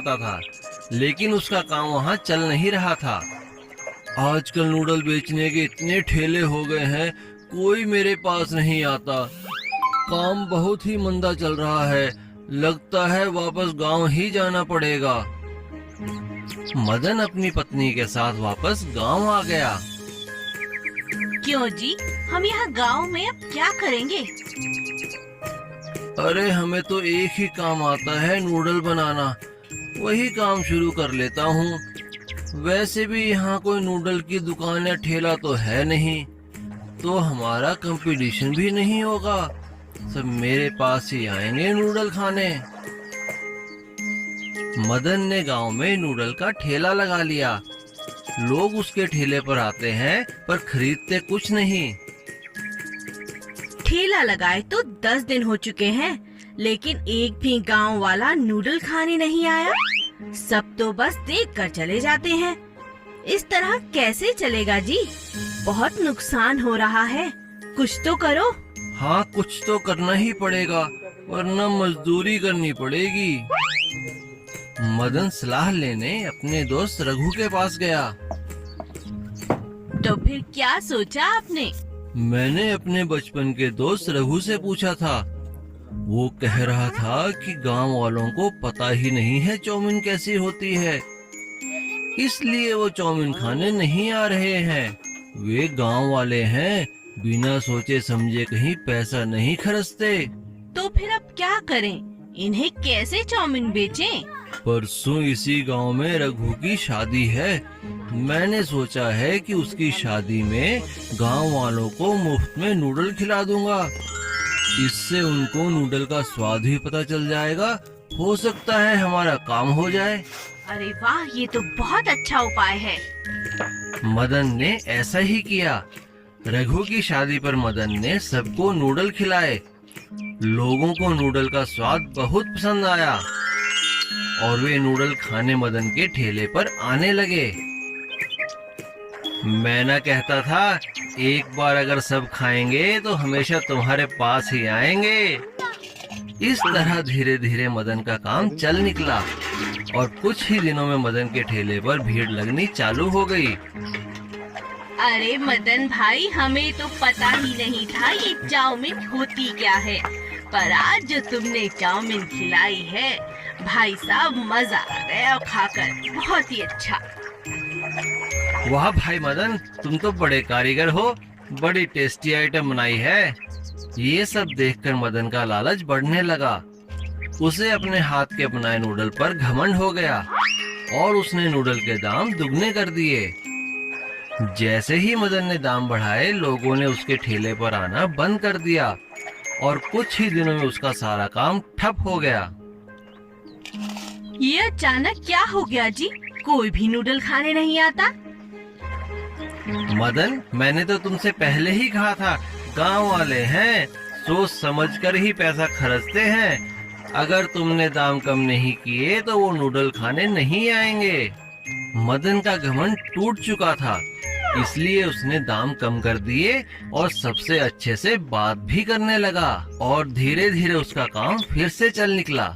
आता था, लेकिन उसका काम वहाँ चल नहीं रहा था। आजकल नूडल बेचने के इतने ठेले हो गए हैं, कोई मेरे पास नहीं आता। काम बहुत ही मंदा चल रहा है, लगता है वापस गांव ही जाना पड़ेगा। मदन अपनी पत्नी के साथ वापस गांव आ गया। क्यों जी, हम यहाँ गांव में अब क्या करेंगे? अरे हमें तो एक ही काम आता है, नूडल बनाना। वही काम शुरू कर लेता हूँ। वैसे भी यहाँ कोई नूडल की दुकान या ठेला तो है नहीं, तो हमारा कंपटीशन भी नहीं होगा। सब मेरे पास ही आएंगे नूडल खाने। मदन ने गांव में नूडल का ठेला लगा लिया। लोग उसके ठेले पर आते हैं पर खरीदते कुछ नहीं। ठेला लगाए तो 10 दिन हो चुके हैं, लेकिन एक भी गांव वाला नूडल खाने नहीं आया। सब तो बस देख कर चले जाते हैं। इस तरह कैसे चलेगा जी? बहुत नुकसान हो रहा है, कुछ तो करो। हाँ, कुछ तो करना ही पड़ेगा, वरना मजदूरी करनी पड़ेगी। मदन सलाह लेने अपने दोस्त रघु के पास गया। तो फिर क्या सोचा आपने? मैंने अपने बचपन के दोस्त रघु से पूछा था। वो कह रहा था कि गांव वालों को पता ही नहीं है चाउमीन कैसी होती है, इसलिए वो चाउमीन खाने नहीं आ रहे हैं। वे गांव वाले हैं, बिना सोचे समझे कहीं पैसा नहीं खर्चते। तो फिर अब क्या करें? इन्हें कैसे चाउमीन बेचें? परसों इसी गांव में रघु की शादी है। मैंने सोचा है कि उसकी शादी में गांव वालों को मुफ्त में नूडल खिला दूंगा। इससे उनको नूडल का स्वाद ही पता चल जाएगा। हो सकता है हमारा काम हो जाए। अरे वाह, ये तो बहुत अच्छा उपाय है। मदन ने ऐसा ही किया। रघु की शादी पर मदन ने सबको नूडल खिलाए। लोगों को नूडल का स्वाद बहुत पसंद आया और वे नूडल खाने मदन के ठेले पर आने लगे। मैं ना कहता था, एक बार अगर सब खाएंगे तो हमेशा तुम्हारे पास ही आएंगे। इस तरह धीरे धीरे मदन का काम चल निकला और कुछ ही दिनों में मदन के ठेले पर भीड़ लगनी चालू हो गई। अरे मदन भाई, हमें तो पता ही नहीं था ये चाउमीन होती क्या है, पर आज जो तुमने चाउमीन खिलाई है, भाई साहब मजा आ गया खाकर, बहुत ही अच्छा। वाह भाई मदन, तुम तो बड़े कारीगर हो, बड़ी टेस्टी आइटम बनाई है। ये सब देखकर मदन का लालच बढ़ने लगा। उसे अपने हाथ के बनाए नूडल पर घमंड हो गया और उसने नूडल के दाम दुगने कर दिए। जैसे ही मदन ने दाम बढ़ाए, लोगों ने उसके ठेले पर आना बंद कर दिया और कुछ ही दिनों में उसका सारा काम ठप हो गया। ये अचानक क्या हो गया जी? कोई भी नूडल खाने नहीं आता। मदन, मैंने तो तुमसे पहले ही कहा था, गांव वाले हैं, सोच समझकर ही पैसा खर्चते हैं। अगर तुमने दाम कम नहीं किए तो वो नूडल खाने नहीं आएंगे। मदन का घमंड टूट चुका था, इसलिए उसने दाम कम कर दिए और सबसे अच्छे से बात भी करने लगा और धीरे धीरे उसका काम फिर से चल निकला।